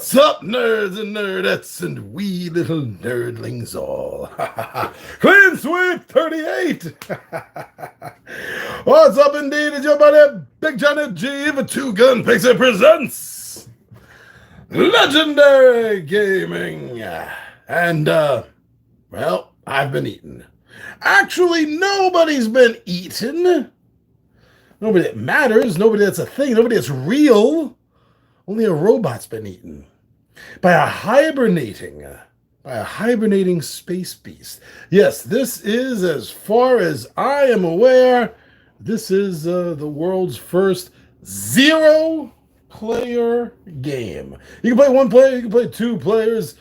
What's up, nerds and nerdettes and wee little nerdlings all? Clean Sweep 38! What's up, indeed? It's your buddy Big Johnny G for Two Gun Pixie presents Legendary Gaming. And, well, I've been eating. Actually, nobody's been eaten. Nobody that matters, nobody that's a thing, nobody that's real. Only a robot's been eaten by a hibernating space beast. Yes, this is, as far as I am aware, this is the world's first zero-player game. You can play one player, you can play two players,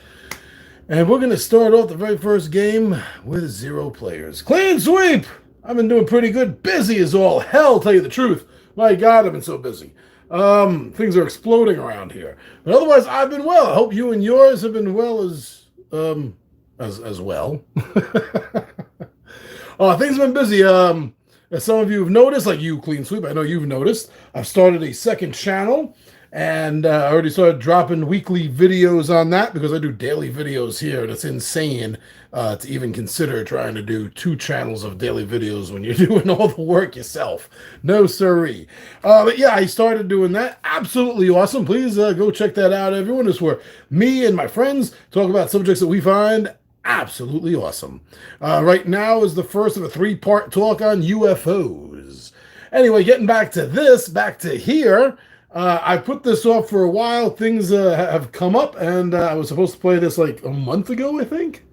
and we're going to start off the very first game with 0 players. Clean sweep! I've been doing pretty good. Busy as all hell, tell you the truth. My God, I've been so busy. Things are exploding around here. But otherwise, I've been well. I hope you and yours have been well as well. Things have been busy. As some of you have noticed, like you, Clean Sweep, I know you've noticed, I've started a second channel, and I already started dropping weekly videos on that because I do daily videos here, and it's insane to even consider trying to do 2 channels of daily videos when you're doing all the work yourself. No siree. But yeah, I started doing that. Absolutely awesome. Please go check that out, everyone. It's where me and my friends talk about subjects that we find absolutely awesome. Right now is the first of a 3-part talk on UFOs. Anyway, getting back to here. I put this off for a while. Things have come up, and I was supposed to play this like a month ago, I think.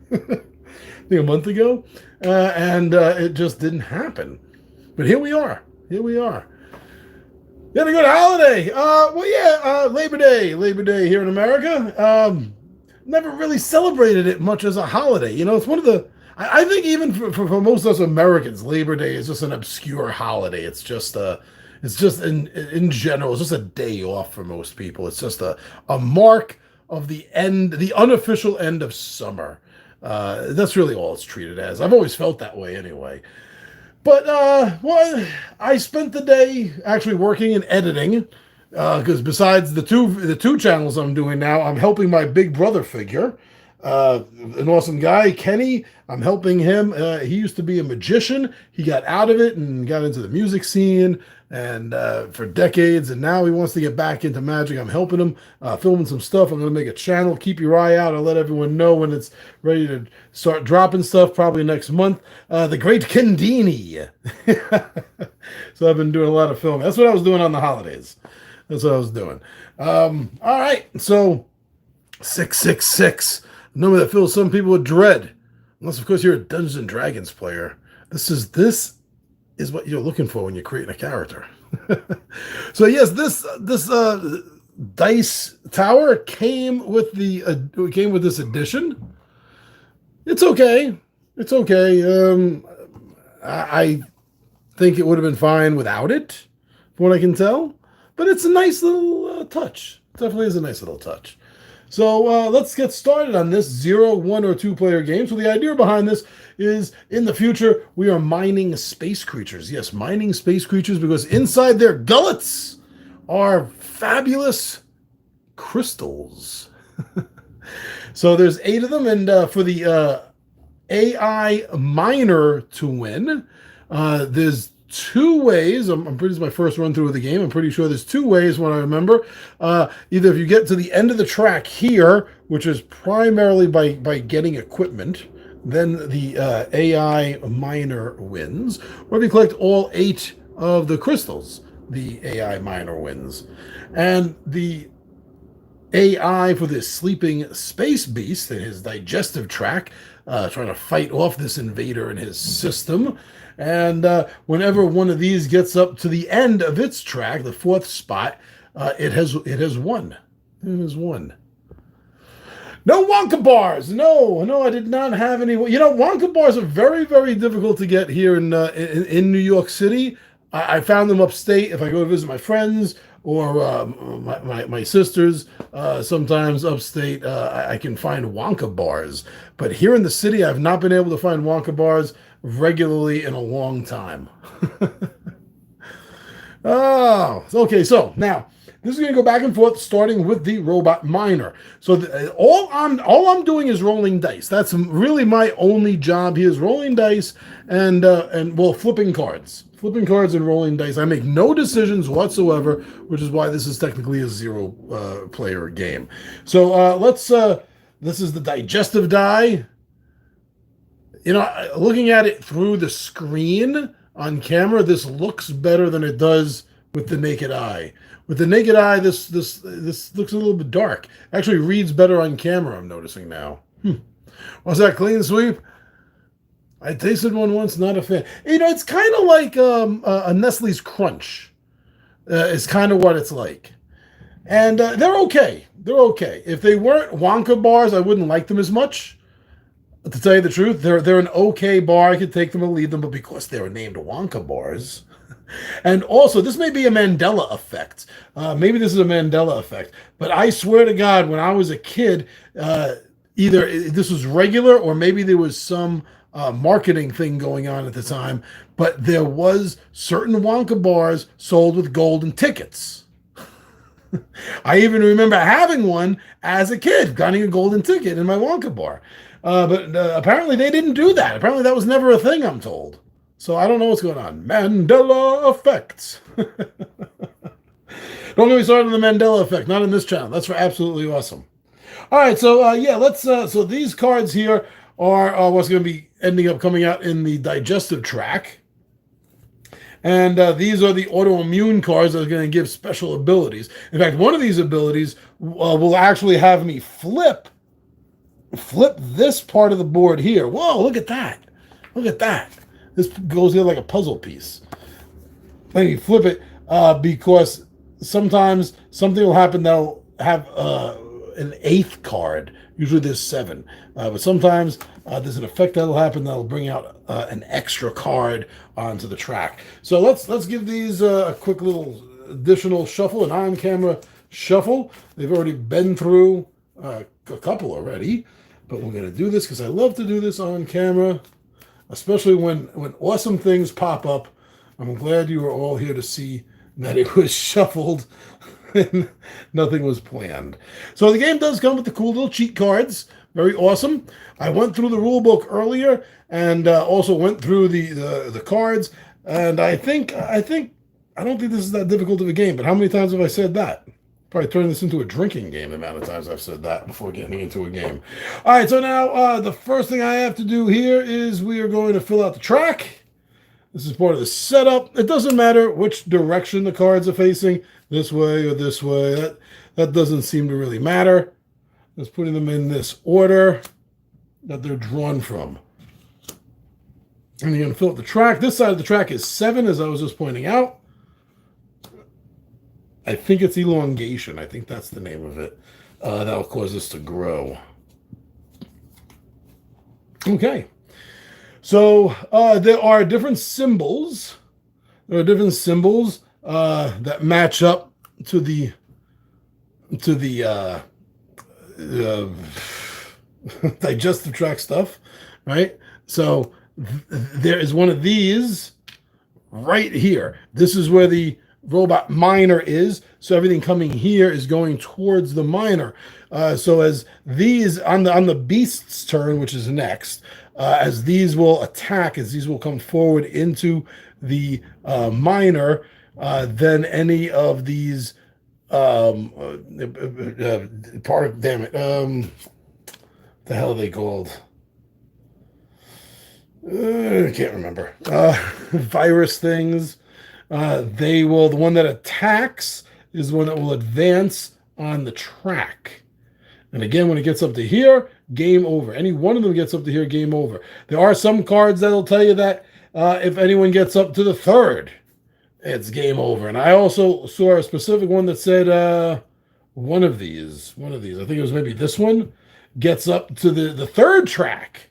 A month ago. And it just didn't happen. But here we are. You had a good holiday. Labor Day here in America. Never really celebrated it much as a holiday. You know, it's one of the... I think even for most of us Americans, Labor Day is just an obscure holiday. It's just in general, it's just a day off for most people. It's just a mark of the unofficial end of summer. That's really all it's treated as. I've always felt that way anyway. But, I spent the day actually working and editing, because besides the two channels I'm doing now, I'm helping my big brother figure, an awesome guy, Kenny. I'm helping him. He used to be a magician. He got out of it and got into the music scene and for decades, and now he wants to get back into magic. I'm helping him, filming some stuff. I'm going to make a channel. Keep your eye out. I'll let everyone know when it's ready to start dropping stuff, probably next month. The Great Kendini. So I've been doing a lot of filming. That's what I was doing on the holidays. That's what I was doing. All right, so 666. A number that fills some people with dread. Unless, of course, you're a Dungeons and Dragons player. This is what you're looking for when you're creating a character. So yes, this dice tower came with this edition. It's okay. I think it would have been fine without it, from what I can tell. But it's a nice little touch. It definitely is a nice little touch. So let's get started on this 0, 1, or 2 player game. So the idea behind this is in the future, we are mining space creatures. Yes, mining space creatures because inside their gullets are fabulous crystals. So there's 8 of them. And for the AI miner to win, there's 2 ways. I'm pretty, this is my first run through of the game. I'm pretty sure there's 2 ways, what I remember. Either if you get to the end of the track here, which is primarily by getting equipment, then the AI miner wins. Or if you collect all 8 of the crystals, the AI miner wins. And the AI for this sleeping space beast in his digestive tract, trying to fight off this invader in his system. And whenever one of these gets up to the end of its track, the 4th spot, it has won. It has won. No Wonka bars. No, I did not have any. You know, Wonka bars are very, very difficult to get here in New York City. I found them upstate if I go to visit my friends or my sisters. Sometimes upstate, I can find Wonka bars. But here in the city, I've not been able to find Wonka bars regularly in a long time. Oh, okay. So now this is going to go back and forth, starting with the robot miner. So all I'm doing is rolling dice. That's really my only job here is rolling dice and well, flipping cards and rolling dice. I make no decisions whatsoever, which is why this is technically a zero player game. So let's. This is the digestive die. You know, looking at it through the screen on camera, this looks better than it does with the naked eye. With the naked eye, this looks a little bit dark. Actually, reads better on camera. I'm noticing now. What's that, clean sweep? I tasted one once, not a fan. You know, it's kind of like a Nestle's Crunch. Is kind of what it's like, and they're okay. They're okay. If they weren't Wonka bars, I wouldn't like them as much. To tell you the truth, they're an okay bar. I could take them or leave them, but because they were named Wonka bars, and also this may be a Mandela effect. Maybe this is a Mandela effect. But I swear to God, when I was a kid, either this was regular or maybe there was some marketing thing going on at the time. But there was certain Wonka bars sold with golden tickets. I even remember having one as a kid, getting a golden ticket in my Wonka bar. But apparently they didn't do that. Apparently that was never a thing, I'm told. So I don't know what's going on. Mandela effects. Don't get me started on the Mandela effect. Not in this channel. That's for absolutely awesome. All right, so yeah, let's. So these cards here are what's going to be ending up coming out in the digestive track. And these are the autoimmune cards that are going to give special abilities. In fact, one of these abilities will actually have me flip this part of the board here. Whoa, look at that. Look at that. This goes here like a puzzle piece. Then you flip it because sometimes something will happen that'll have an eighth card. Usually there's 7. But sometimes there's an effect that'll happen that'll bring out an extra card onto the track. So let's give these a quick little additional shuffle, an on-camera shuffle. They've already been through a couple already. But we're going to do this because I love to do this on camera, especially when awesome things pop up. I'm glad you were all here to see that it was shuffled and nothing was planned. So the game does come with the cool little cheat cards. Very awesome. I went through the rule book earlier and also went through the cards. And I don't think this is that difficult of a game, but how many times have I said that? Probably turn this into a drinking game, the amount of times I've said that before getting into a game. All right, so now the first thing I have to do here is we are going to fill out the track. This is part of the setup. It doesn't matter which direction the cards are facing, this way or this way. That doesn't seem to really matter. Just putting them in this order that they're drawn from. And you're going to fill out the track. This side of the track is 7, as I was just pointing out. I think it's elongation. I think that's the name of it. That'll cause this to grow. Okay. So there are different symbols. There are different symbols that match up to the digestive tract stuff, right? So there is one of these right here. This is where the robot miner is, so everything coming here is going towards the miner. So as these on the beast's turn, which is next, as these will attack, as these will come forward into the miner, then any of these the hell are they called? I can't remember. Virus things. The one that attacks is the one that will advance on the track. And again, when it gets up to here, game over. Any one of them gets up to here, game over. There are some cards that'll tell you that if anyone gets up to the 3rd, it's game over. And I also saw a specific one that said one of these, I think it was maybe this one, gets up to the 3rd track,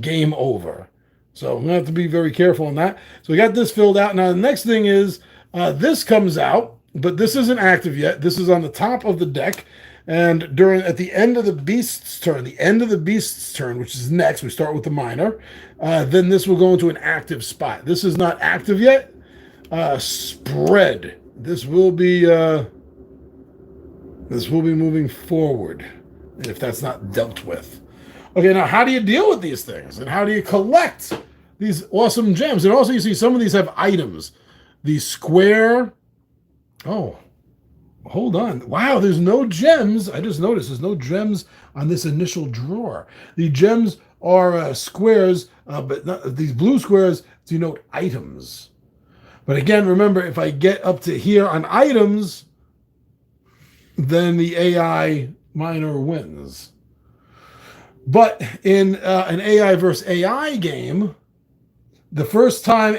game over. So I'm going to have to be very careful on that. So we got this filled out. Now the next thing is this comes out, but this isn't active yet. This is on the top of the deck. And at the end of the beast's turn, which is next, we start with the miner, then this will go into an active spot. This is not active yet, Spread. This will be moving forward if that's not dealt with. Okay, now how do you deal with these things? And how do you collect these awesome gems? And also you see some of these have items. The square. Oh, hold on. Wow, there's no gems. I just noticed there's no gems on this initial drawer. The gems are squares, but not, these blue squares denote items. But again, remember, if I get up to here on items, then the AI miner wins. But in an AI versus AI game, the first time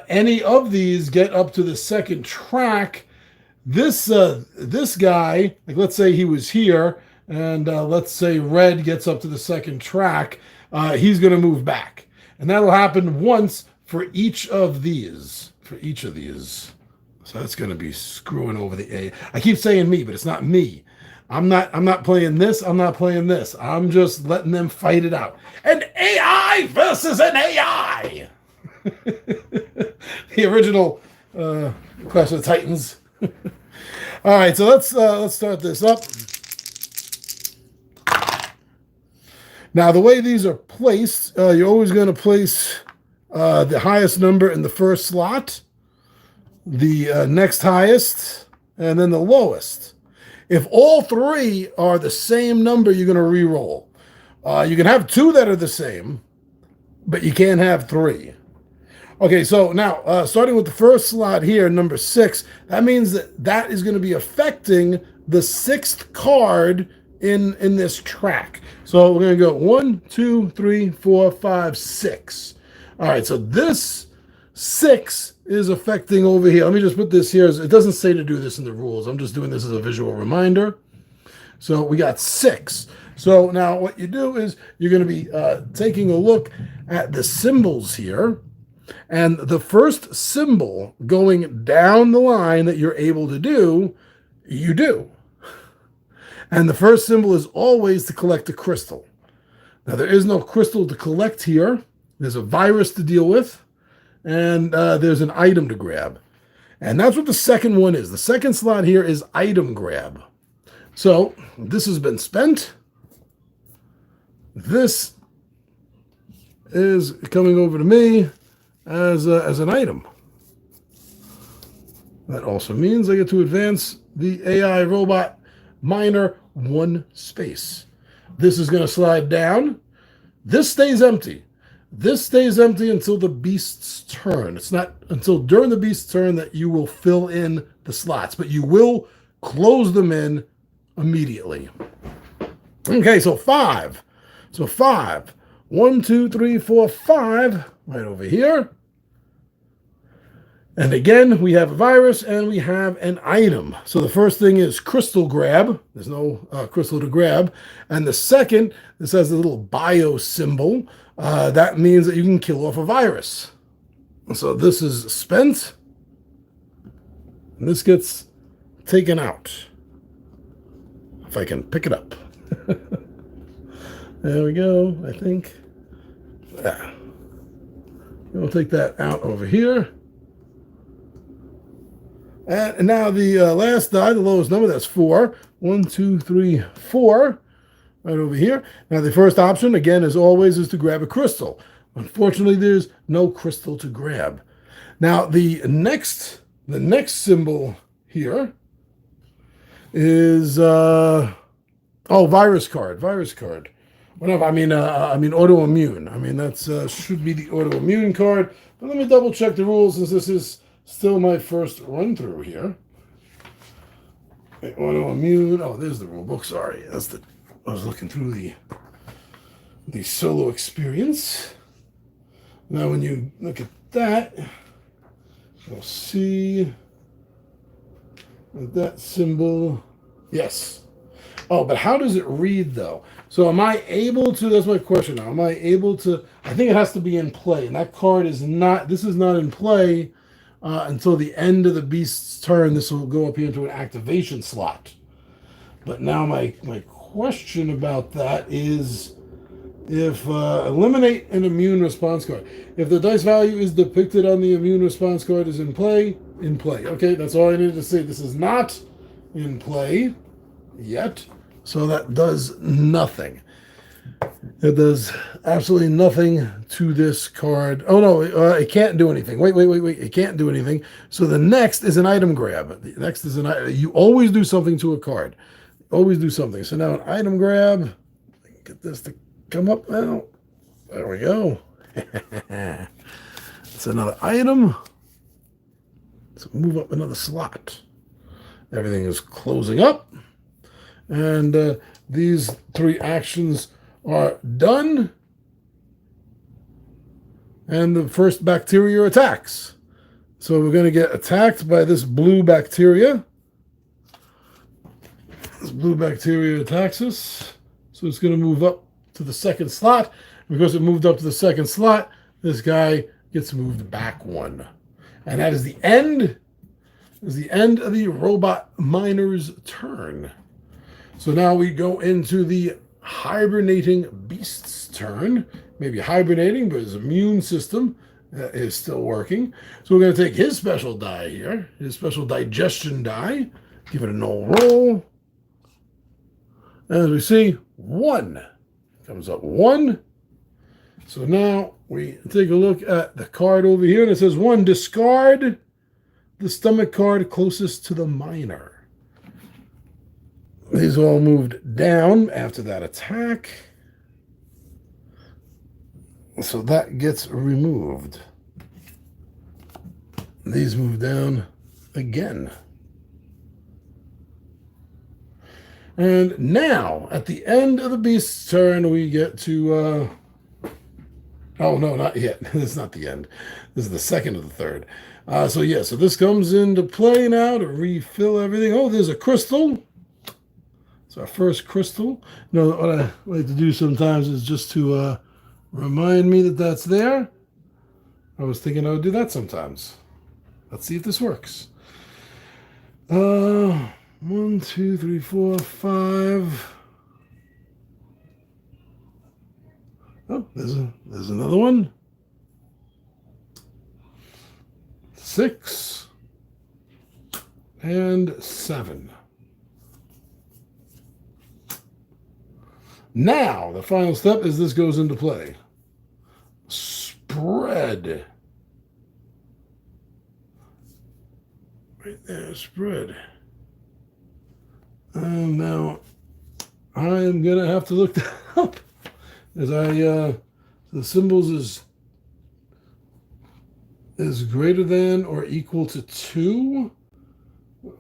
any of these get up to the second track, this guy, like let's say he was here, and let's say red gets up to the second track, he's going to move back. And that'll happen once for each of these. So that's going to be screwing over the AI. I keep saying me, but it's not me. I'm not playing this. I'm not playing this. I'm just letting them fight it out. An AI versus an AI. The original Clash of the Titans. All right, so let's start this up. Now, the way these are placed, you're always going to place the highest number in the first slot, the next highest, and then the lowest. If all three are the same number, you're going to re-roll. You can have two that are the same, but you can't have three. Okay, so now, starting with the first slot here, number 6, that means that is going to be affecting the 6th card in this track. So we're going to go 1, 2, 3, 4, 5, 6. All right, so this 6 is affecting over here. Let me just put this here. It doesn't say to do this in the rules. I'm just doing this as a visual reminder. So we got 6. So now what you do is you're going to be taking a look at the symbols here. And the first symbol going down the line that you're able to do, you do. And the first symbol is always to collect a crystal. Now, there is no crystal to collect here. There's a virus to deal with. And there's an item to grab. And that's what the second one is. The second slot here is item grab. So this has been spent. This is coming over to me as an item. That also means I get to advance the AI robot miner 1 space. This is going to slide down. This stays empty. This stays empty until the beast's turn. It's not until during the beast's turn that you will fill in the slots, but you will close them in immediately. Okay, so 5. So 5. 1, 2, 3, 4, 5. Right over here. And again, we have a virus and we have an item. So the first thing is crystal grab. There's no crystal to grab. And the second, this has a little bio symbol. That means that you can kill off a virus. So this is spent. And this gets taken out. If I can pick it up. There we go, I think. Yeah. We'll take that out over here. And now the last die, the lowest number, that's 4. 1, 2, 3, 4. Right over here. Now the first option, again, as always, is to grab a crystal. Unfortunately, there's no crystal to grab. Now the next symbol here is virus card. Virus card. Whatever. I mean autoimmune. I mean that's should be the autoimmune card. But let me double check the rules since this is still my first run through here. Okay, autoimmune. Oh, there's the rule book. Sorry, I was looking through the solo experience. Now, when you look at that, you'll see that symbol. Yes. Oh, but how does it read though? So am I able to, that's my question now. Am I able to, I think it has to be in play. And that card is not, this is not in play until the end of the beast's turn. This will go up here into an activation slot. But now my question about that is If eliminate an immune response card. If the dice value is depicted on the immune response card is in play, in play. Okay, that's all I needed to say. This is not in play yet, so that does nothing. It does absolutely nothing to this card. Oh no, it can't do anything. Wait. It can't do anything. So the next is an item grab. The next is an item. You always do something to a card. Always do something. So now an item grab. Get this to come up now. There we go. It's another item. So move up another slot. Everything is closing up. And these three actions are done. And the first bacteria attacks. So we're going to get attacked by this blue bacteria. This blue bacteria attacks us. So it's going to move up to the second slot. Because it moved up to the second slot, this guy gets moved back one. And that is the end. Is the end of the robot miner's turn. So now we go into the hibernating beast's turn. Maybe hibernating, but his immune system is still working. So we're going to take his special die here, his special digestion die. Give it a null roll. As we see, 1. Comes up 1. So now we take a look at the card over here, and it says 1, discard the stomach card closest to the miner. These all moved down after that attack. So that gets removed. These move down again. And now, at the end of the beast's turn, we get to... oh, no, not yet. This is not the end. This is the second of the third. So this comes into play now to refill everything. Oh, there's a crystal. It's our first crystal. What I like to do sometimes is just to remind me that that's there. I was thinking I would do that sometimes. Let's see if this works. 1, 2, 3, 4, 5. Oh, there's another one. 6 and 7. Now, the final step is this goes into play. Spread. Right there, spread. And now, I am going to have to look that up. As the symbols is greater than or equal to 2.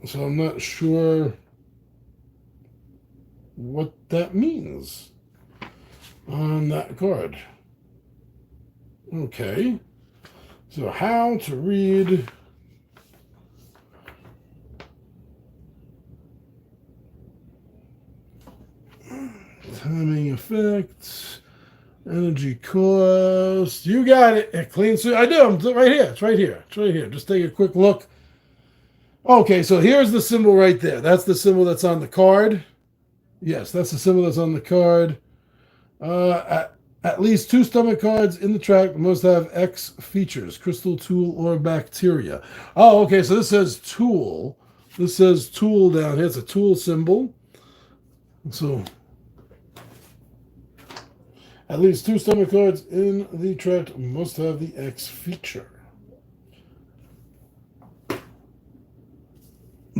So I'm not sure what that means on that card. Okay. So how to read timing effects. Energy cost. You got it. A clean suit. I do. It's right here. It's right here. It's right here. Just take a quick look. Okay, so here's the symbol right there. That's the symbol that's on the card. Yes, that's the symbol that's on the card. At least 2 stomach cards in the track must have X features, crystal, tool, or bacteria. Oh, okay, so this says tool. This says tool down here. It's a tool symbol. So... at least 2 stomach cards in the tract must have the X feature.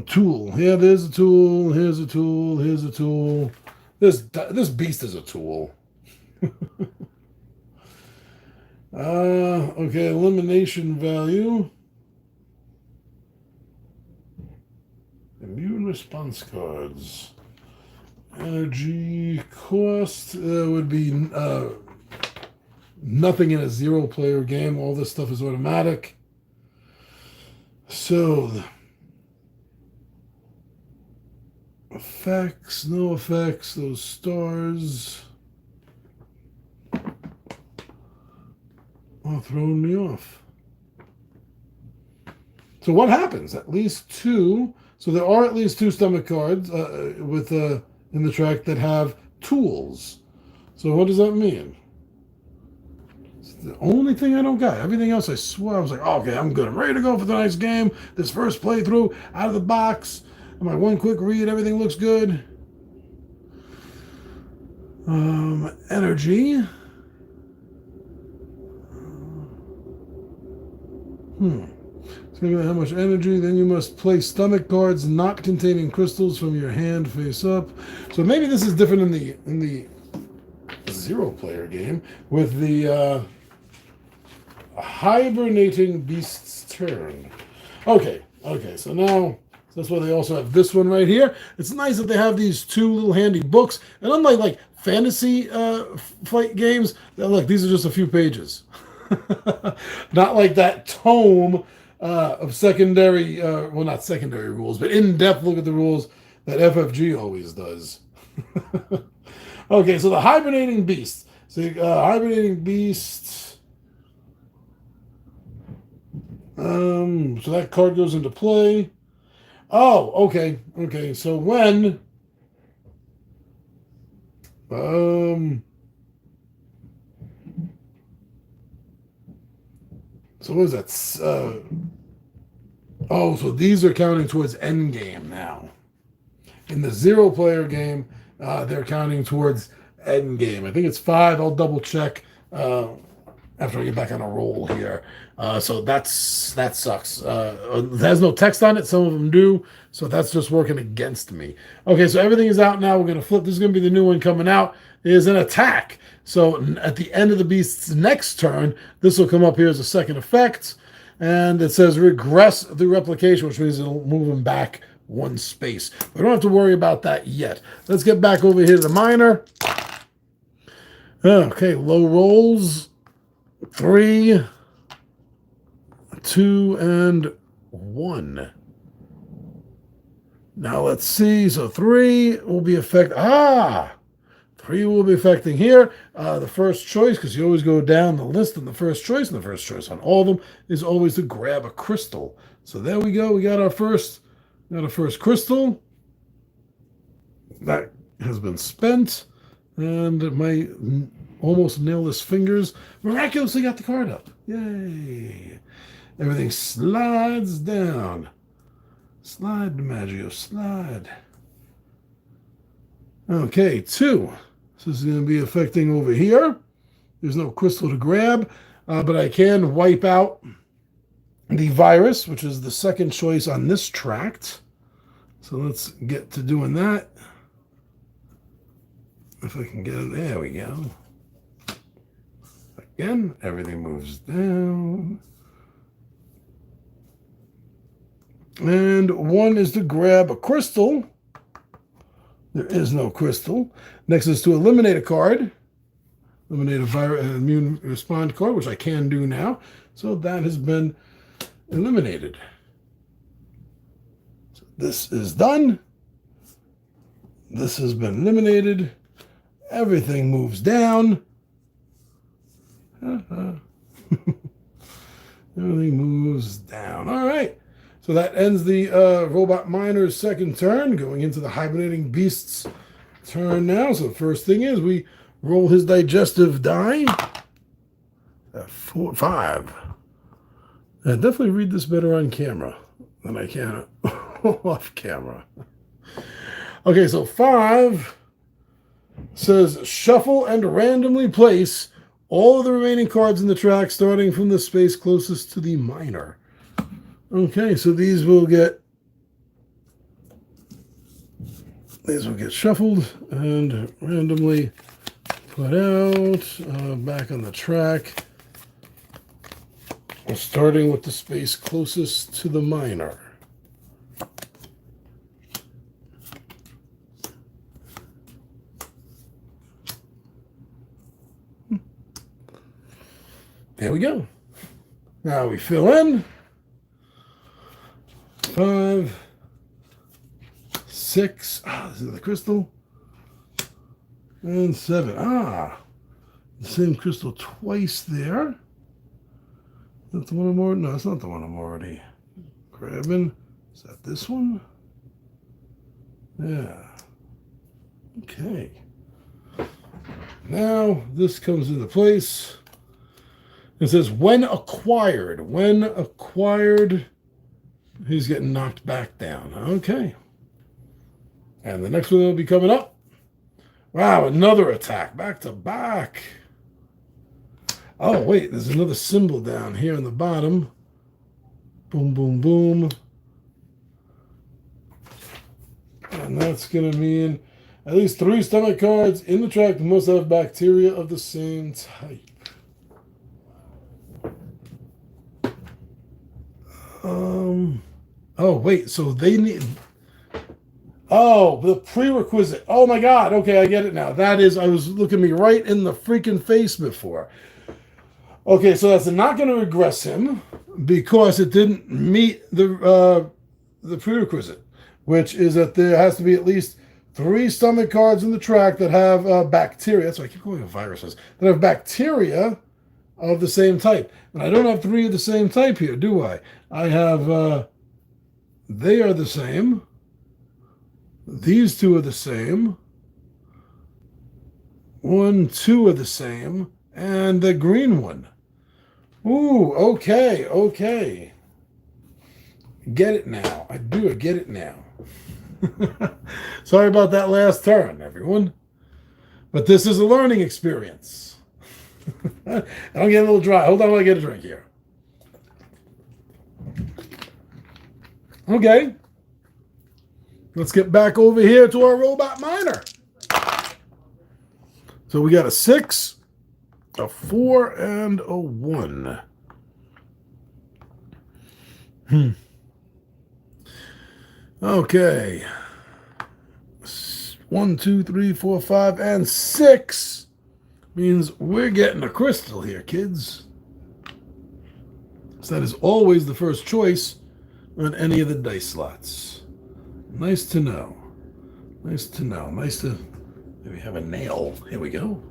Tool. Yeah, there's a tool. Here's a tool. Here's a tool. This beast is a tool. Okay, elimination value. Immune response cards. Energy cost would be nothing in a 0-player game. All this stuff is automatic. So, effects, no effects, those stars are throwing me off. So what happens? At least 2. So there are at least 2 stomach cards with in the track that have tools. So what does that mean? the only thing I don't got. Everything else, I swear, I was like, oh, okay, I'm good. I'm ready to go for the next game. This first playthrough, out of the box. My one quick read, everything looks good. Energy. Speaking of how much energy, then you must play stomach cards not containing crystals from your hand face up. So maybe this is different in the zero player game with the hibernating beast's turn. Okay, so now that's why they also have this one right here. It's nice that they have these two little handy books, and unlike like fantasy fight games, look, these are just a few pages. Not like that tome of secondary, well, not secondary rules, but in-depth look at the rules that FFG always does. Okay, so the hibernating beast. So hibernating beast. So that card goes into play. Oh, okay. So when so what is that? So these are counting towards end game now. In the zero player game, they're counting towards end game. I think it's 5. I'll double check after I get back on a roll here. So that sucks. It has no text on it. Some of them do. So that's just working against me. Okay, so everything is out now. We're going to flip. This is going to be the new one coming out. It is an attack. So at the end of the beast's next turn, this will come up here as a second effect. And it says regress the replication, which means it'll move him back 1 space. We don't have to worry about that yet. Let's get back over here to the minor. Okay, low rolls. 3, 2, and 1. Now let's see. So 3 will be 3 will be affecting here. The first choice, because you always go down the list, and the first choice on all of them is always to grab a crystal. So there we go. We got our first crystal. That has been spent, and my almost nailless fingers miraculously got the card up. Yay! Everything slides down. Slide, DiMaggio, slide. Okay, 2. So this is going to be affecting over here. There's no crystal to grab, but I can wipe out the virus, which is the second choice on this tract. So let's get to doing that. If I can get it, there we go. Again, everything moves down. And 1 is to grab a crystal. There is no crystal. Next is to eliminate a card. Eliminate an immune respond card, which I can do now. So that has been eliminated. So this is done. This has been eliminated. Everything moves down. Everything moves down. All right. So that ends the Robot Miner's second turn, going into the Hibernating Beast's turn now. So the first thing is we roll his digestive die. 5. I definitely read this better on camera than I can off camera. Okay, so 5 says shuffle and randomly place all of the remaining cards in the track starting from the space closest to the miner. Okay, so these will get shuffled and randomly put out back on the track. We're starting with the space closest to the miner. There we go. Now we fill in 5, 6. This is the crystal. And 7. The same crystal twice there. That's the one I'm already. No, it's not the one I'm already grabbing. Is that this one? Yeah. Okay. Now this comes into place. It says when acquired, he's getting knocked back down. Okay. And the next one will be coming up. Wow, another attack, back to back. Oh, wait, there's another symbol down here in the bottom. Boom, boom, boom. And that's going to mean at least 3 stomach cards in the track must have bacteria of the same type. Oh, wait, so they need... Oh, the prerequisite. Oh, my God. Okay, I get it now. That is, I was looking me right in the freaking face before. Okay, so that's not going to regress him because it didn't meet the prerequisite, which is that there has to be at least 3 stomach cards in the track that have bacteria. That's why I keep calling it viruses. That have bacteria of the same type. And I don't have 3 of the same type here, do I? I have, they are the same. These 2 are the same. 1, 2 are the same. And the green one. Ooh, okay, okay. Get it now. I do get it now. Sorry about that last turn, everyone. But this is a learning experience. I'm getting a little dry. Hold on while I get a drink here. Okay. Let's get back over here to our robot miner. So we got a 6, a 4, and a 1. Okay. 1, 2, 3, 4, 5, and 6 means we're getting a crystal here, kids. So that is always the first choice on any of the dice slots. Nice to know. Nice to know. Nice to maybe have a nail. Here we go.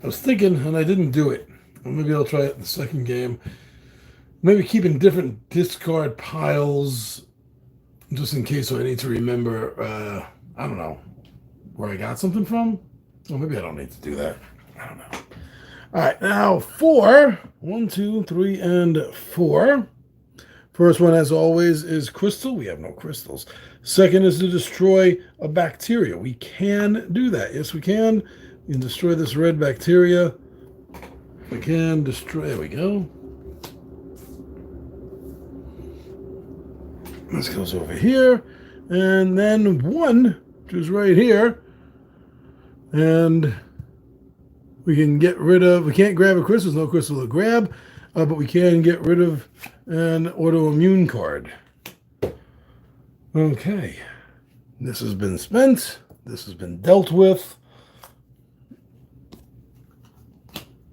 I was thinking, and I didn't do it. Maybe I'll try it in the second game. Maybe keeping different discard piles just in case I need to remember, I don't know, where I got something from. Well, maybe I don't need to do that. I don't know. All right, now 4. 1, 2, 3, and 4. First one, as always, is crystal. We have no crystals. Second is to destroy a bacteria. We can do that. Yes, we can. We can destroy this red bacteria. We can destroy... There we go. This goes over here. And then 1, which is right here. And we can get rid of... We can't grab a crystal. There's no crystal to grab. But we can get rid of an autoimmune card. Okay. This has been spent. This has been dealt with.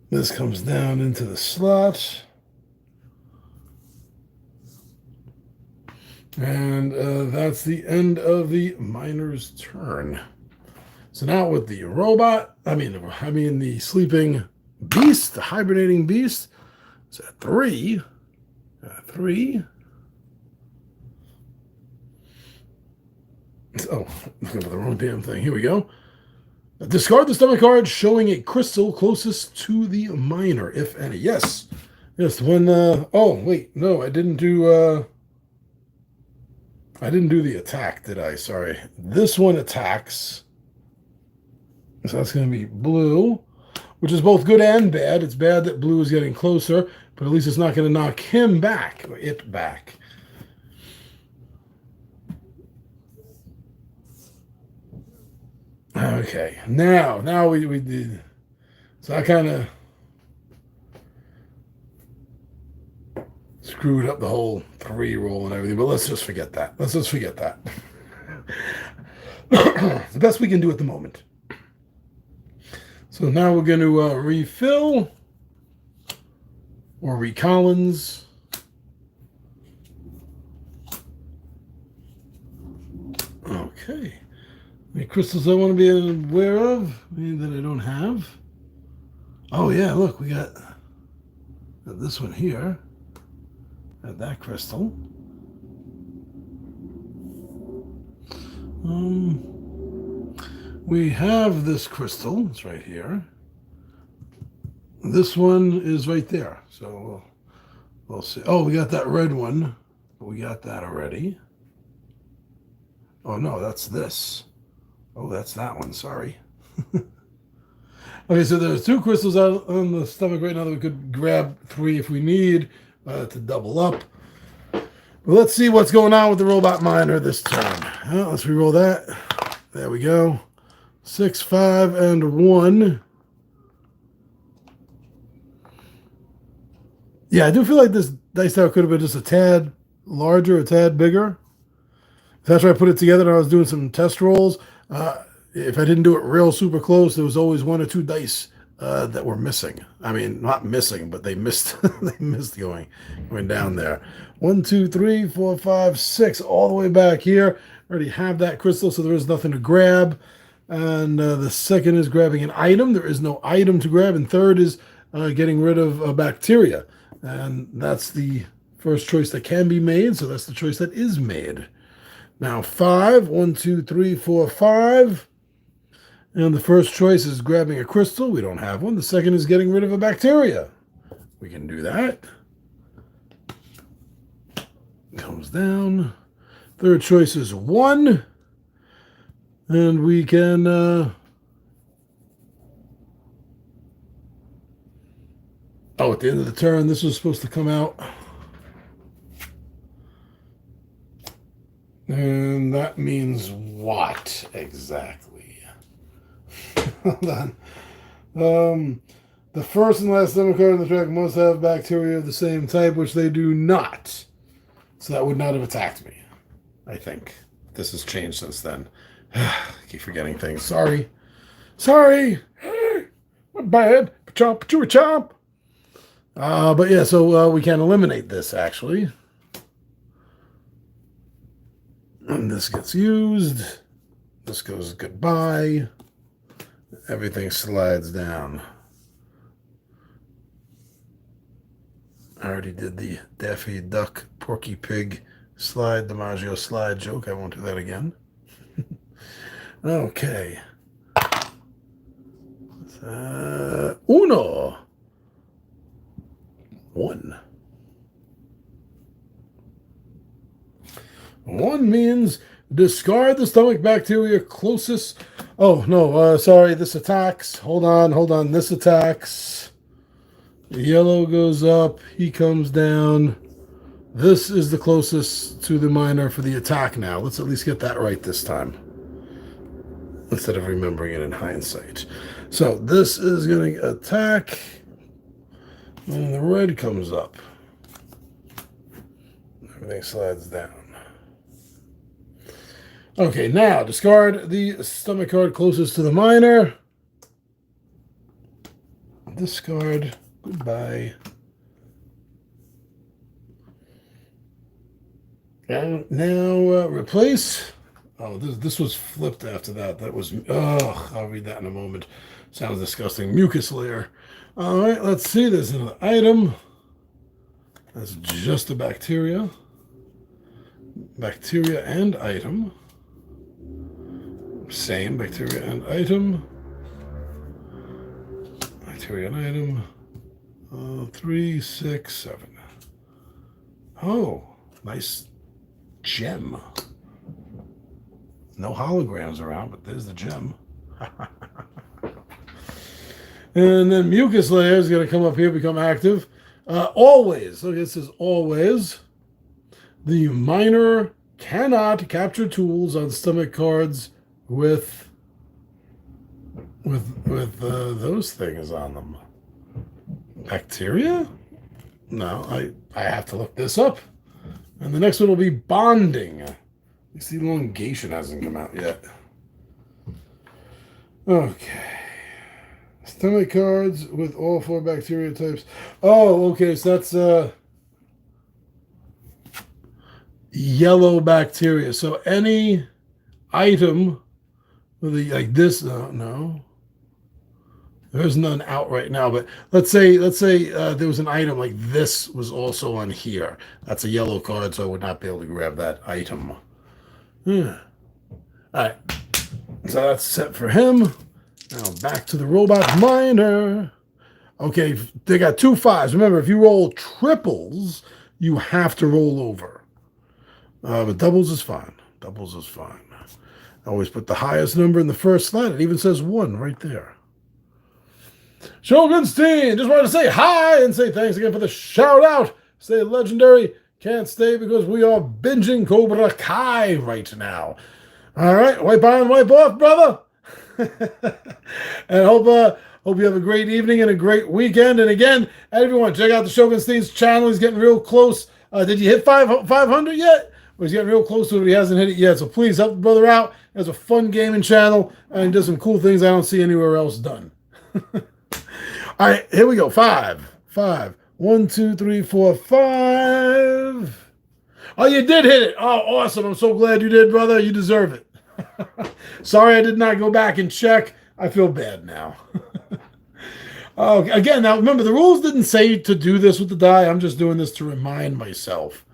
This comes down into the slot. And that's the end of the miner's turn. So now with the robot, I mean the sleeping beast, the hibernating beast, it's at 3. 3. Oh, looking for the wrong damn thing. Here we go. Discard the stomach card showing a crystal closest to the miner, if any. Yes. Yes, when oh, wait, no, I didn't do the attack, did I? Sorry. This one attacks. So that's going to be blue, which is both good and bad. It's bad that blue is getting closer, but at least it's not going to knock him back, or it back. Okay, now we did. So I kind of screwed up the whole 3 roll and everything, but let's just forget that. Let's just forget that. The best we can do at the moment. So now we're going to refill or recollins. Okay. Any crystals I want to be aware of? Any that I don't have? Oh yeah, look, we got this one here. Got that crystal. we have this crystal. It's right here. This one is right there. So we'll see. Oh, we got that red one. We got that already. Oh, no, that's this. Oh, that's that one. Sorry. Okay, so there's 2 crystals out on the stomach right now that we could grab 3 if we need to double up. But let's see what's going on with the robot miner this turn. Let's re-roll that. There we go. 6, 5, and 1. Yeah, I do feel like this dice tower could have been just a tad larger, a tad bigger. After I put it together and I was doing some test rolls, if I didn't do it real super close, there was always 1 or 2 dice that were missing. I mean, not missing, but they missed. They missed going down there. 1, 2, 3, 4, 5, 6, all the way back here. Already have that crystal, so there is nothing to grab. And the second is grabbing an item. There is no item to grab. And third is getting rid of bacteria. And that's the first choice that can be made. So that's the choice that is made. Now 5, 1, 2, 3, 4, 5. And the first choice is grabbing a crystal. We don't have one. The second is getting rid of a bacteria. We can do that. Comes down. Third choice is 1. And we can oh, at the end of the turn, this was supposed to come out. And that means what exactly? Hold on. The first and last stomach card in the track must have bacteria of the same type, which they do not. So that would not have attacked me, I think. This has changed since then. I keep forgetting things. Sorry. My bad. Chomp, chomp. But yeah, so we can eliminate this, actually. And this gets used. This goes goodbye. Everything slides down. I already did the Daffy Duck, Porky Pig slide, DiMaggio slide joke. I won't do that again. Okay. Uno. 1. 1 means discard the stomach bacteria closest. Oh, no, sorry, this attacks. Hold on, this attacks. The yellow goes up, he comes down. This is the closest to the miner for the attack now. Let's at least get that right this time, instead of remembering it in hindsight. So this is going to attack, and the red comes up. Everything slides down. Okay, now discard the stomach card closest to the miner. Discard. Goodbye. And now replace. Oh, this was flipped after that. That was, I'll read that in a moment. Sounds disgusting. Mucus layer. All right, let's see. There's another item. That's just a bacteria. Bacteria and item. Same bacteria and item. Bacteria and item. 3, 6, 7. Oh, nice gem. No holograms around, but there's the gem. And then mucus layer is going to come up here, become active. Always, okay, it says always. The miner cannot capture tools on stomach cards with those things on them. Bacteria? No, I have to look this up. And the next one will be bonding. At least the elongation hasn't come out yet. Okay. Stomach cards with all 4 bacteria types. Oh, okay, so that's yellow bacteria. So any item with like this, no. There's none out right now, but let's say there was an item like this was also on here. That's a yellow card, so I would not be able to grab that item. All right. So that's set for him. Now back to the robot miner. Okay, they got 2 5s. Remember, if you roll triples, you have to roll over. But doubles is fine. Doubles is fine. I always put the highest number in the first slot. It even says 1 right there. Shogunstein, just wanted to say hi and say thanks again for the shout out. Stay legendary. Can't stay because we are binging Cobra Kai right now. All right, wipe on, wipe off, brother. And hope you have a great evening and a great weekend. And again, everyone, check out the Shogunstein's channel. He's getting real close. Did you hit 500 yet? Well, he's getting real close to it, but he hasn't hit it yet. So please help the brother out. It's a fun gaming channel and does some cool things I don't see anywhere else done. All right, here we go. 5. 1, 2, 3, 4, 5. Oh, you did hit it. Oh, awesome. I'm so glad you did, brother. You deserve it. Sorry I did not go back and check. I feel bad now. Again, now remember, the rules didn't say to do this with the die. I'm just doing this to remind myself.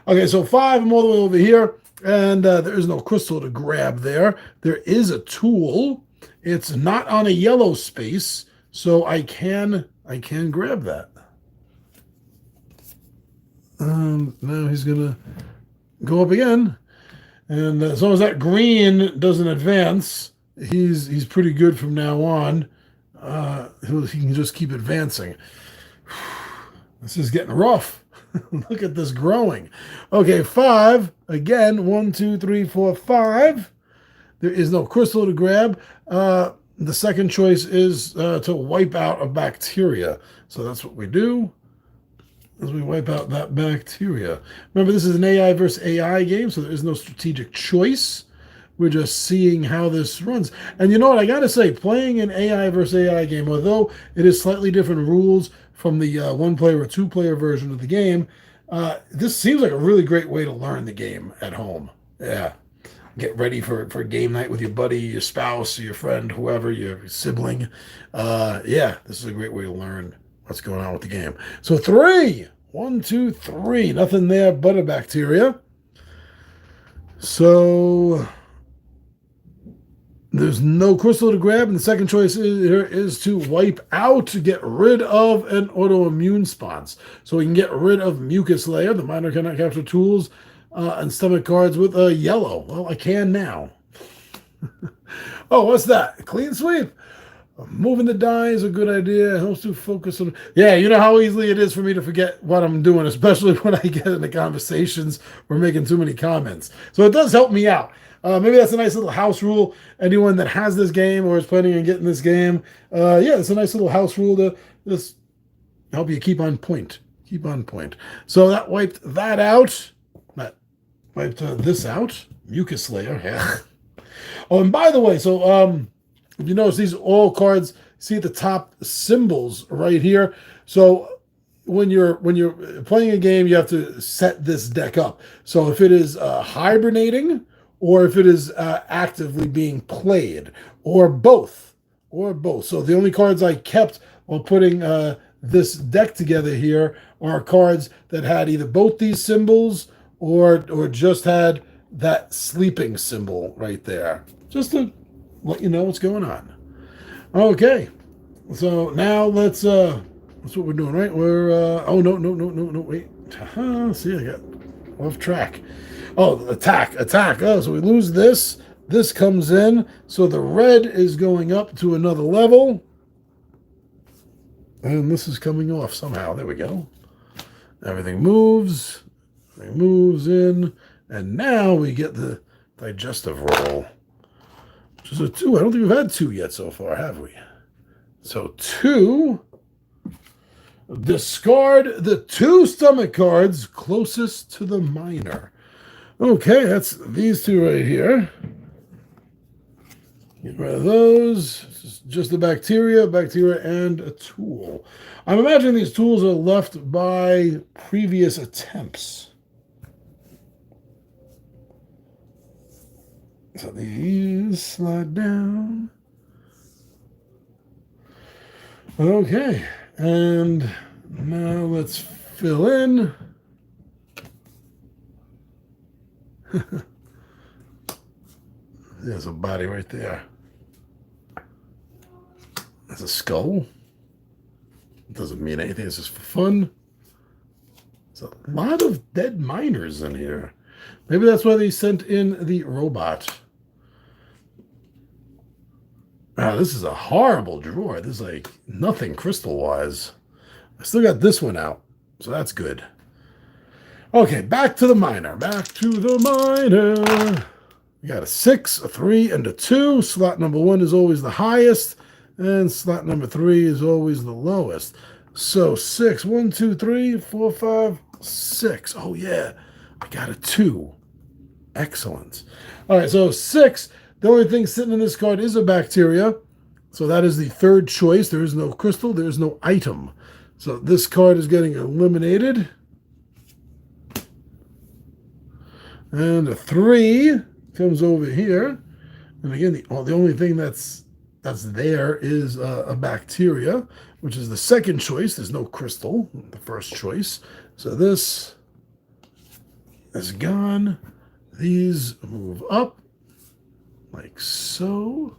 Okay, so 5, I'm all the way over here. And there is no crystal to grab there. There is a tool. It's not on a yellow space, so I can grab that. Now he's going to go up again. And as long as that green doesn't advance, he's pretty good from now on. He can just keep advancing. This is getting rough. Look at this growing. Okay, 5. Again, 1, 2, 3, 4, 5. There is no crystal to grab. The second choice is to wipe out a bacteria. So that's what we do. As we wipe out that bacteria. Remember, this is an AI versus AI game, so there is no strategic choice. We're just seeing how this runs. And you know what? I got to say, playing an AI versus AI game, although it is slightly different rules from the 1-player or 2-player version of the game, this seems like a really great way to learn the game at home. Yeah. Get ready for game night with your buddy, your spouse, your friend, whoever, your sibling. Yeah, this is a great way to learn what's going on with the game. So 3. 1, 2, 3. Nothing there but a bacteria. So there's no crystal to grab. And the second choice is to wipe out to get rid of an autoimmune response. So we can get rid of mucus layer. The miner cannot capture tools and stomach cards with a yellow. Well, I can now. Oh, what's that? Clean sweep. Moving the die is a good idea. It helps to focus on. Yeah, you know how easily it is for me to forget what I'm doing, especially when I get into conversations or making too many comments. So it does help me out. Maybe that's a nice little house rule. Anyone that has this game or is planning on getting this game, yeah, it's a nice little house rule to just help you keep on point. Keep on point. So that wiped that out. That wiped this out. Mucus layer. Yeah. Oh, and by the way, so if you notice, these are all cards. See at the top symbols right here. So when you're playing a game, you have to set this deck up. So if it is hibernating, or if it is actively being played, or both. So the only cards I kept while putting this deck together here are cards that had either both these symbols or just had that sleeping symbol right there, just to let you know what's going on. Okay, so now that's what we're doing, right? We're oh no, wait. See, I got off track. Oh, attack. Oh, so we lose this. This comes in, so the red is going up to another level, and this is coming off somehow. There we go. Everything moves. Everything moves in, and now we get the digestive roll. Which is a 2. I don't think we've had 2 yet so far, have we? So 2. Discard the 2 stomach cards closest to the miner. Okay, that's these 2 right here. Get rid of those. Just the bacteria, and a tool. I'm imagining these tools are left by previous attempts. So these slide down. Okay, and now let's fill in. There's a body right there. There's a skull. It doesn't mean anything. It's just for fun. There's a lot of dead miners in here. Maybe that's why they sent in the robot. Wow, this is a horrible drawer. This is like nothing crystal-wise. I still got this one out, so that's good. Okay, back to the miner. Back to the miner. We got a 6, a 3, and a 2. Slot number 1 is always the highest, and slot number 3 is always the lowest. So 6, 1, 2, 3, 4, 5, 6. Oh yeah, I got a 2. Excellent. All right, so 6. The only thing sitting in this card is a bacteria. So that is the third choice. There is no crystal. There is no item. So this card is getting eliminated. And a 3 comes over here. And again, the only thing that's there is a bacteria, which is the second choice. There's no crystal, the first choice. So this is gone. These move up. Like so.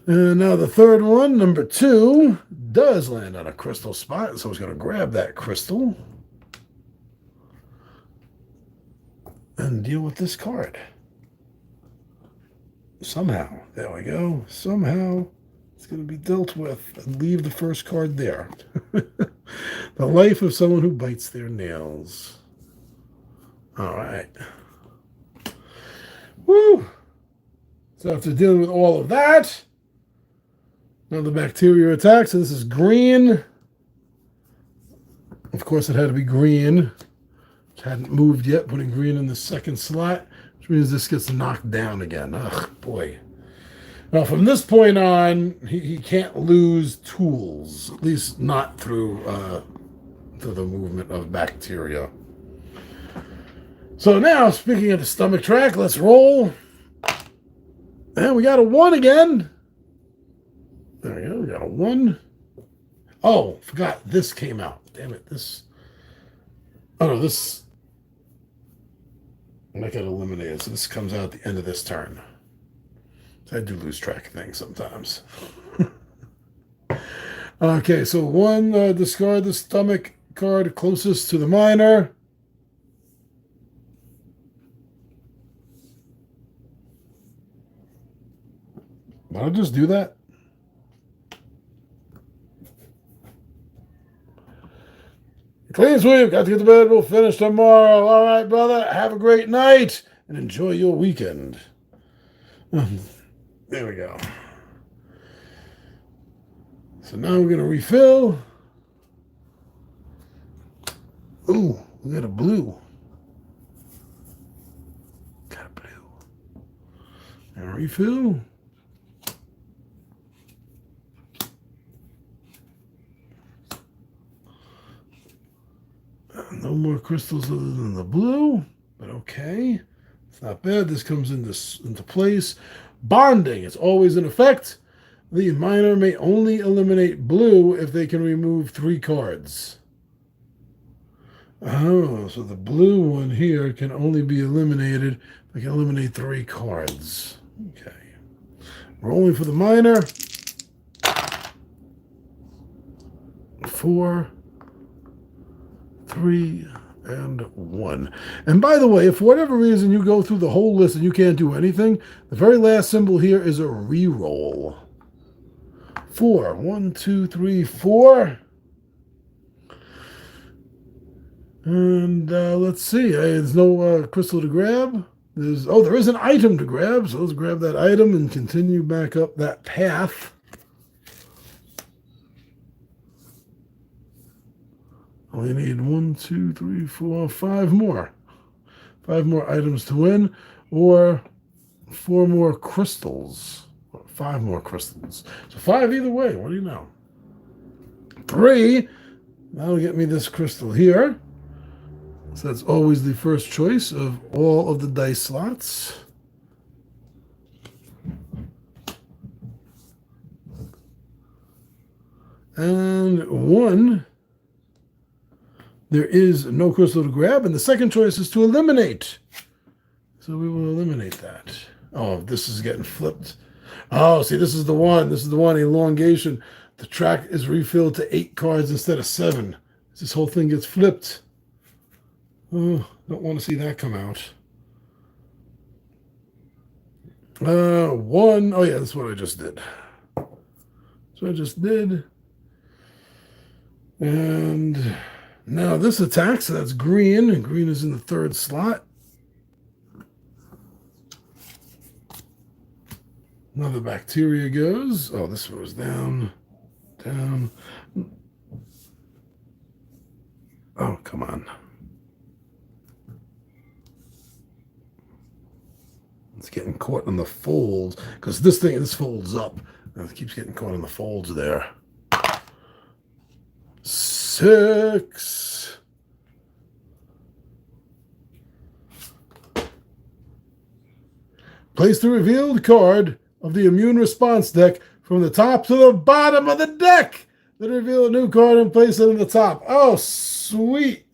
And now the third one, number 2, does land on a crystal spot. So I was going to grab that crystal and deal with this card. Somehow. There we go. Somehow it's going to be dealt with and leave the first card there. The life of someone who bites their nails. All right. Woo! So after dealing with all of that, now the bacteria attacks. So this is green. Of course, it had to be green. It hadn't moved yet, putting green in the second slot, which means this gets knocked down again. Ugh, boy. Now, from this point on, he can't lose tools, at least not through the movement of bacteria. So now, speaking of the stomach track, let's roll. And we got a 1 again. There we go. We got a 1. Oh, forgot. This came out. Damn it. This. Oh, no. This. I got eliminated. So this comes out at the end of this turn. So I do lose track of things sometimes. Okay. So 1, discard the stomach card closest to the miner. Why don't I just do that? Clean sweep. Got to get to bed. We'll finish tomorrow. All right, brother. Have a great night and enjoy your weekend. There we go. So now we're going to refill. Ooh, we got a blue. Got a blue. And refill. No more crystals other than the blue, but okay. It's not bad. This comes into place. Bonding is always in effect. The miner may only eliminate blue if they can remove 3 cards. Oh, so the blue one here can only be eliminated if I can eliminate 3 cards. Okay. Rolling for the miner. 4, 3, and 1. And by the way, if for whatever reason you go through the whole list and you can't do anything, the very last symbol here is a reroll. 4. 1, 2, 3, 4. And let's see. There's no crystal to grab. There is an item to grab. So let's grab that item and continue back up that path. Only need 1, 2, 3, 4, 5 more. 5 more items to win, or 4 more crystals. 5 more crystals. So 5 either way. What do you know? 3. That'll get me this crystal here. So that's always the first choice of all of the dice slots. And 1. There is no crystal to grab, and the second choice is to eliminate. So we will eliminate that. Oh, this is getting flipped. Oh, see, this is the one. This is the one, elongation. The track is refilled to 8 cards instead of 7. This whole thing gets flipped. Oh, don't want to see that come out. 1. Oh, yeah, that's what I just did. So I just did. And now this attacks. So that's green. And green is in the 3rd slot. Another bacteria goes. Oh, this one was down. Down. Oh, come on. It's getting caught in the folds because this folds up. And it keeps getting caught in the folds there. 6. Place the revealed card of the immune response deck from the top to the bottom of the deck. Then reveal a new card and place it in the top. Oh, sweet.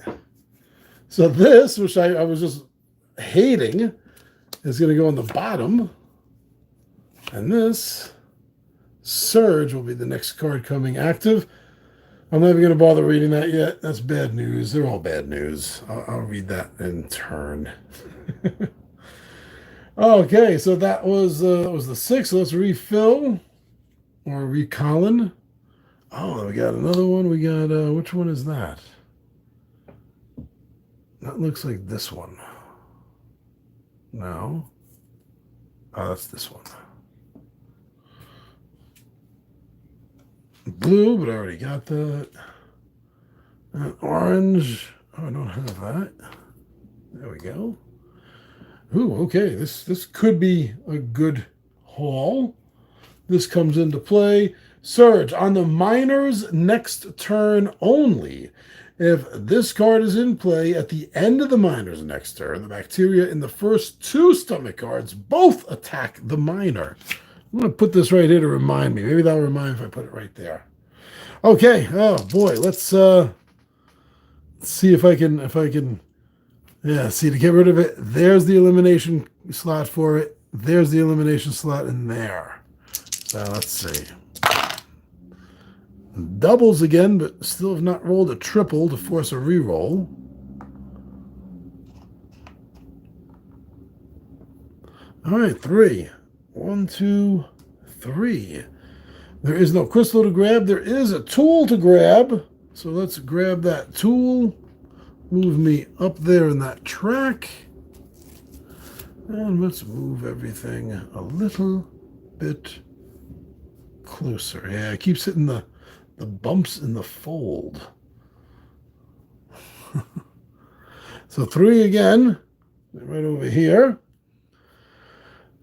So this, which I was just hating, is going to go on the bottom. And this, Surge, will be the next card coming active. I'm not even going to bother reading that yet. That's bad news. They're all bad news. I'll read that in turn. Okay, so that was the 6. So let's refill or recolon. Oh, we got another one. We got, which one is that? That looks like this one. No. Oh, that's this one. Blue, but I already got that. And orange. Oh, I don't have that. There we go. Ooh, okay. This could be a good haul. This comes into play. Surge on the miner's next turn only. If this card is in play at the end of the miner's next turn, the bacteria in the first 2 stomach cards both attack the miner. I'm going to put this right here to remind me. Maybe that'll remind me if I put it right there. Okay. Oh boy, let's see if I can. Yeah, see, to get rid of it, there's the elimination slot for it. There's the elimination slot in there. So let's see. Doubles again, but still have not rolled a triple to force a reroll. All right, 3. 1, 2, 3. There is no crystal to grab. There is a tool to grab. So let's grab that tool. Move me up there in that track. And let's move everything a little bit closer. Yeah, it keeps hitting the bumps in the fold. So 3 again, right over here.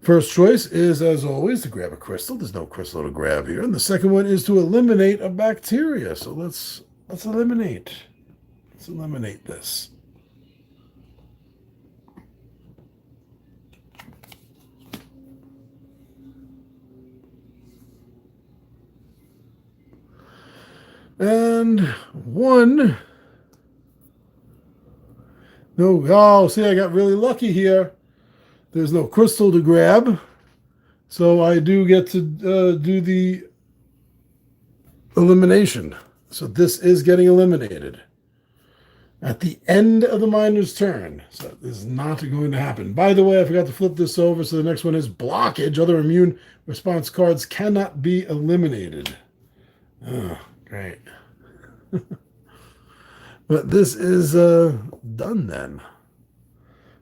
First choice is, as always, to grab a crystal. There's no crystal to grab here. And the second one is to eliminate a bacteria. So let's eliminate. Let's eliminate this. And 1. No, oh, see, I got really lucky here. There's no crystal to grab. So I do get to do the elimination. So this is getting eliminated at the end of the miner's turn. So this is not going to happen. By the way, I forgot to flip this over. So the next one is blockage. Other immune response cards cannot be eliminated. Oh, great. But this is done then.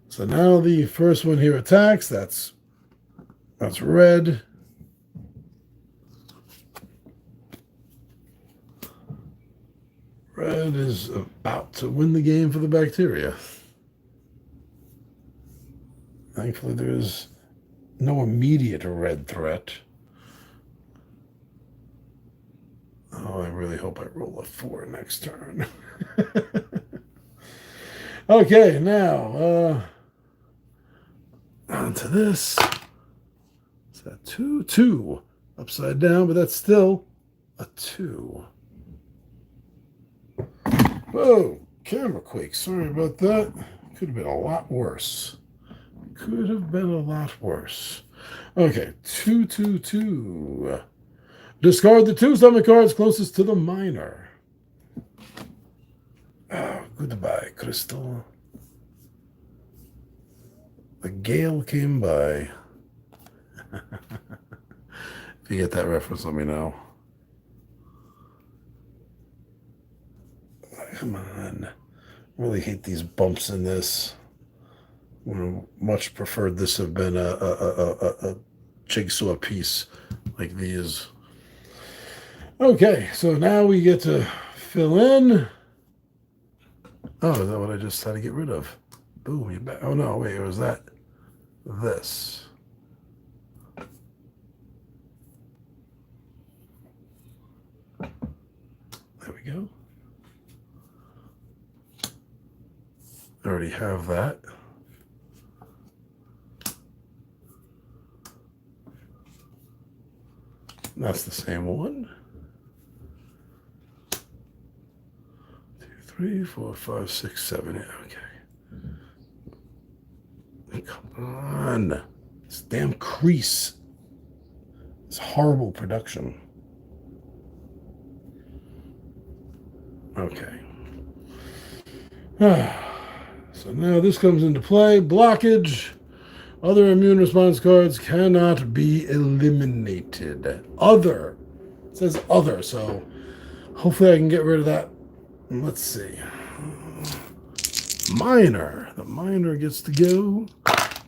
So now the first one here attacks. That's red. Red is about to win the game for the bacteria. Thankfully, there's no immediate red threat. Oh, I really hope I roll a 4 next turn. Okay, now on to this. Is that 2? 2. Upside down, but that's still a 2. Whoa, camera quake. Sorry about that. Could have been a lot worse. Could have been a lot worse. Okay, 222. Discard the 2 summon cards closest to the minor. Oh, goodbye, Crystal. The gale came by. If you get that reference, let me know. Come on. I really hate these bumps in this. Would have much preferred this have been a jigsaw piece like these. Okay, so now we get to fill in. Oh, is that what I just had to get rid of? Boom, you back. Oh no, wait, was that this? There we go. I already have that. That's the same one. 2, 3, 4, 5, 6, 7, 8. Okay. Come on. This damn crease. It's horrible production. Okay. So now this comes into play. Blockage. Other immune response cards cannot be eliminated. Other. It says other, so hopefully I can get rid of that. Let's see. Minor. The minor gets to go.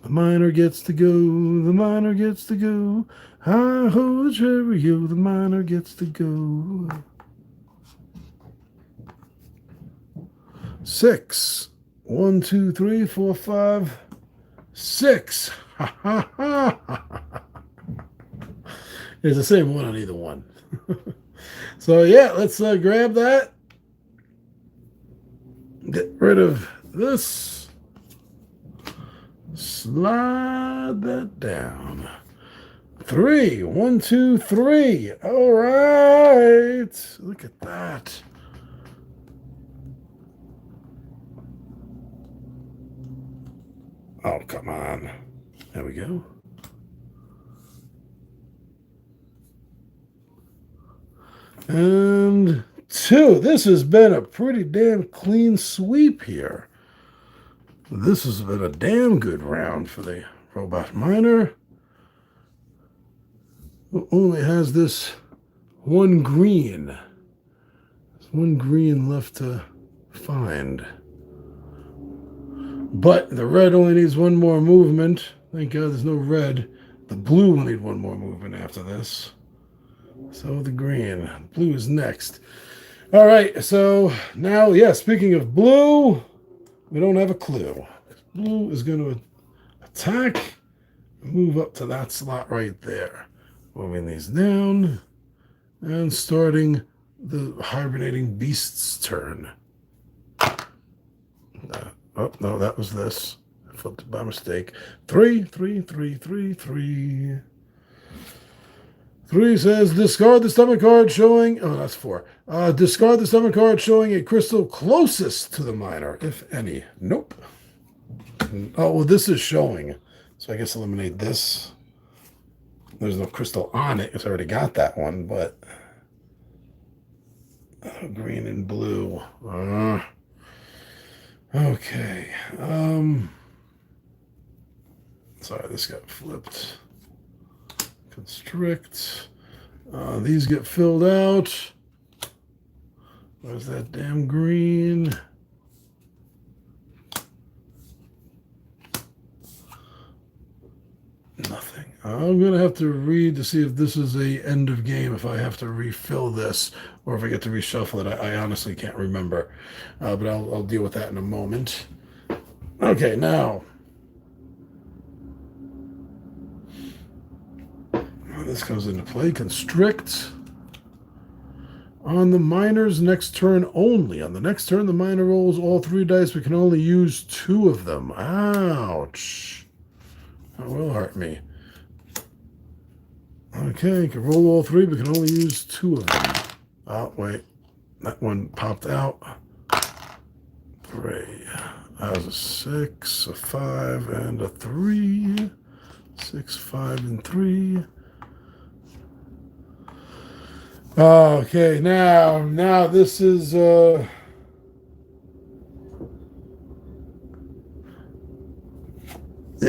The minor gets to go. The minor gets to go. Hi ho the cherry-o. The minor gets to go. 6. 1, 2, 3, 4, 5, 6. Ha ha ha. It's the same one on either one. So yeah, let's grab that. Get rid of this. Slide that down. 3. 1, 2, 3. All right. Look at that. Oh, come on. There we go. And 2. This has been a pretty damn clean sweep here. This has been a damn good round for the Robot Miner. Who only has this one green. There's one green left to find. But the red only needs one more movement. Thank God there's no red. The blue will need one more movement after this. So the green. Blue is next. All right, so now, yeah, speaking of blue, we don't have a clue. Blue is going to attack, move up to that slot right there. Moving these down, and starting the hibernating beast's turn. Oh, no, that was this. I flipped it by mistake. 3, 3, 3, 3, 3. 3 says discard the summon card showing. Oh, that's 4. Discard the summon card showing a crystal closest to the miner, if any. Nope. Oh, well, this is showing. So I guess eliminate this. There's no crystal on it because I already got that one, but green and blue. Okay. Sorry, this got flipped. Constrict. These get filled out. Where's that damn green? Nothing. I'm going to have to read to see if this is a end of game, if I have to refill this, or if I get to reshuffle it. I honestly can't remember, but I'll deal with that in a moment. Okay, now. This comes into play. Constrict. On the miner's next turn only. On the next turn, the miner rolls all 3 dice. We can only use 2 of them. Ouch. That will hurt me. Okay, can roll all 3, but can only use 2 of them. Oh, wait. That one popped out. 3. has a 6, a 5, and a 3. 6, 5, and 3. Okay, now this is yeah,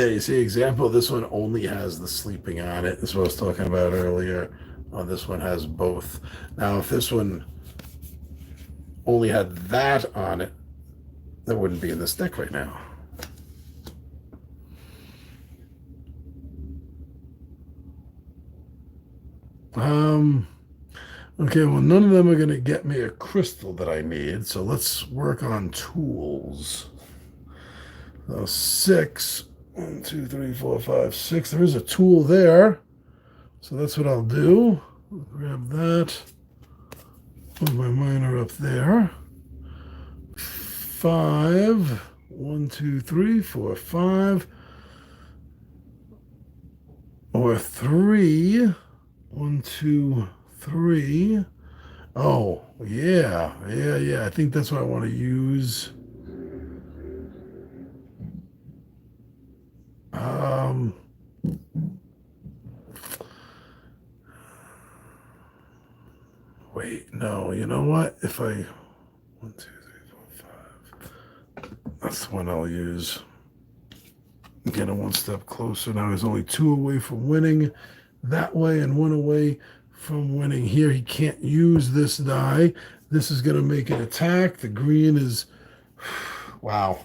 you see example, this one only has the sleeping on it. This is what I was talking about earlier. This one has both. Now if this one only had that on it, that wouldn't be in this deck right now. Okay, well, none of them are going to get me a crystal that I need, so let's work on tools. 6, 1, 2, 3, 4, 5, 6. There is a tool there, so that's what I'll do. Grab that. Put my miner up there. 5, 1, 2, 3, 4, 5. Or 3, 1, 2, 3. Oh, yeah. I think that's what I want to use. Wait, no, you know what? If I 1, 2, 3, 4, 5. That's the one I'll use. Getting one step closer. Now he's only 2 away from winning that way and 1 away from winning here. He can't use this die. This is going to make an attack. The green is... Wow.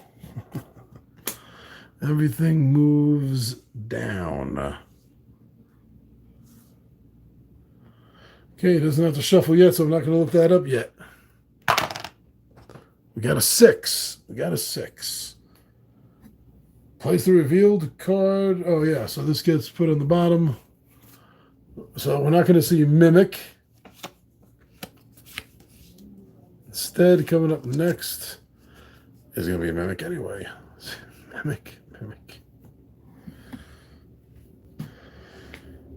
Everything moves down. Okay, it doesn't have to shuffle yet, so I'm not going to look that up yet. We got a 6. Place the revealed card. Oh, yeah, so this gets put on the bottom. So we're not going to see Mimic. Instead, coming up next is going to be a Mimic anyway. Mimic.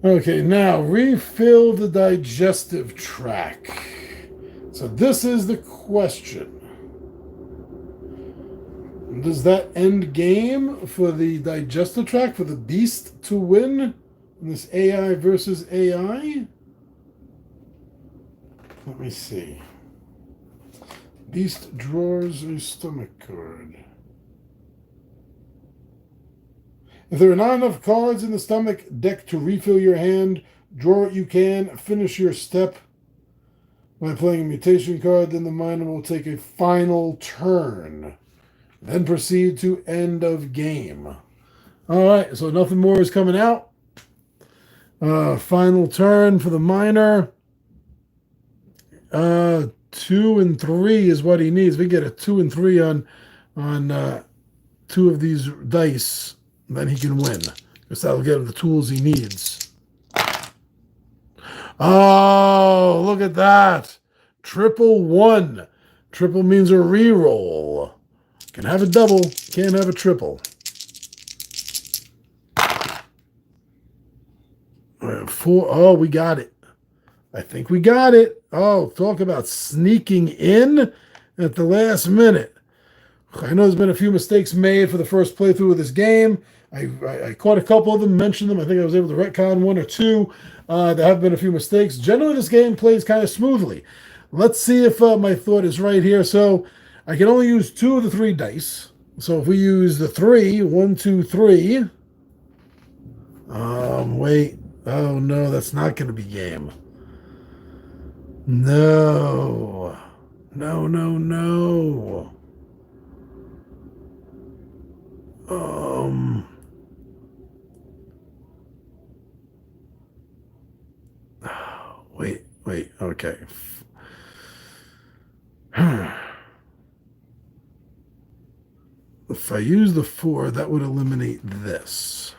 Okay, now refill the digestive tract. So this is the question. Does that end game for the digestive tract for the beast to win in this AI versus AI? Let me see. Beast draws a stomach card. If there are not enough cards in the stomach deck to refill your hand, draw what you can, finish your step by playing a mutation card, then the miner will take a final turn. Then proceed to end of game. All right, so nothing more is coming out. Final turn for the miner. 2 and 3 is what he needs. We get a 2 and 3 on 2 of these dice. Then he can win, because that'll get him the tools he needs. Oh, look at that. 111. Triple means a reroll. Can have a double, can't have a triple. 4. Oh, we got it. I think we got it. Oh, talk about sneaking in at the last minute. I know there's been a few mistakes made for the first playthrough of this game. I caught a couple of them, mentioned them. I think I was able to retcon 1 or 2. There have been a few mistakes. Generally, this game plays kind of smoothly. Let's see if my thought is right here. So I can only use 2 of the 3 dice. So if we use the 3, 1, 2, 3. Wait. Oh, no, that's not going to be game. No. Wait, okay. If I use the 4, that would eliminate this.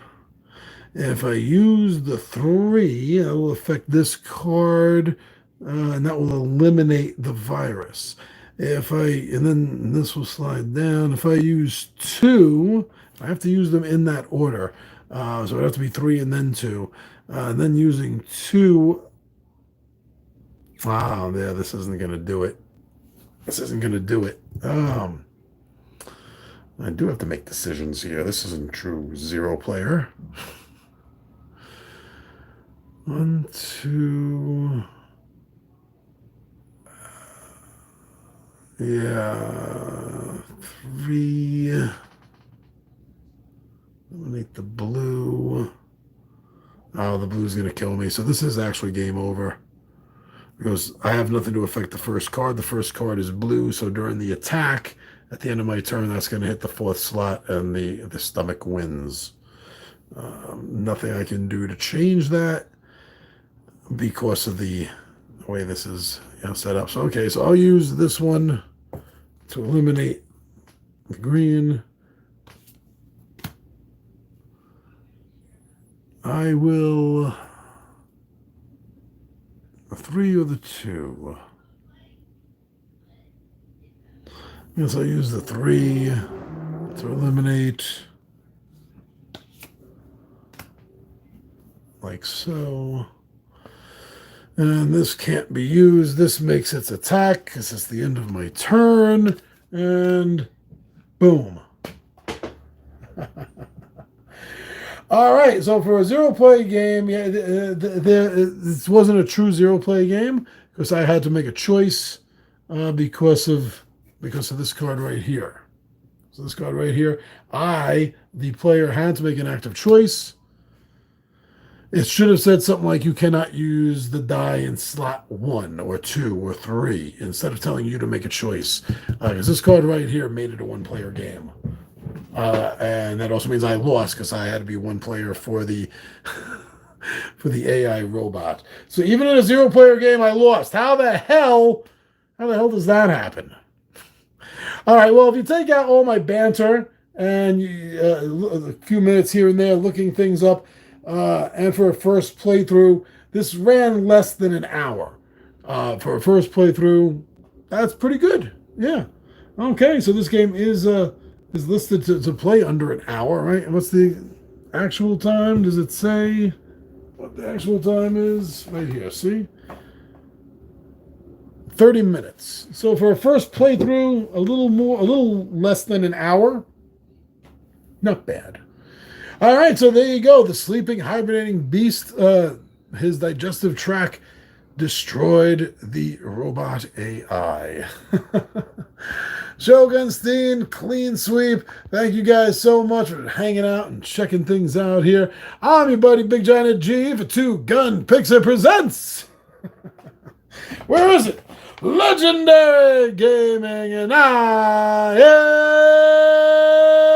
If I use the 3, that will affect this card, and that will eliminate the virus. And then this will slide down. If I use 2, I have to use them in that order. So it would have to be 3 and then 2. Then using 2. Oh, yeah, this isn't going to do it. I do have to make decisions here. This isn't true zero player. 1, 2. Yeah. 3. Eliminate the blue. Oh, the blue's going to kill me. So this is actually game over. Because I have nothing to affect the first card. The first card is blue. So during the attack, at the end of my turn, that's going to hit the 4th slot, and the stomach wins. Nothing I can do to change that because of the way this is set up. So, okay, so I'll use this one to eliminate the green. I will... the 3 or the 2? Yes, I'll use the 3 to eliminate, like so. And this can't be used. This makes its attack because it's the end of my turn. And boom. All right, so for a zero-play game, yeah, this wasn't a true zero-play game because I had to make a choice because of this card right here. So this card right here, the player, had to make an active choice. It should have said something like, you cannot use the die in slot 1 or 2 or 3, instead of telling you to make a choice. Because this card right here made it a one-player game. And that also means I lost because I had to be one player for the for the AI robot. So even in a zero-player game, I lost. How the hell does that happen? All right, well, if you take out all my banter and a few minutes here and there looking things up, and for a first playthrough, this ran less than an hour. For a first playthrough, that's pretty good. Yeah. Okay, so this game is listed to play under an hour, right? What's the actual time? Does it say what the actual time is? Right here, see? 30 minutes. So for a first playthrough, a little less than an hour. Not bad. All right, so there you go. The sleeping, hibernating beast, his digestive tract destroyed the robot AI. Shogunstein, clean sweep. Thank you guys so much for hanging out and checking things out here. I'm your buddy Big Giant G for Two Gun Pixel Presents. Where is it? Legendary Gaming, and I am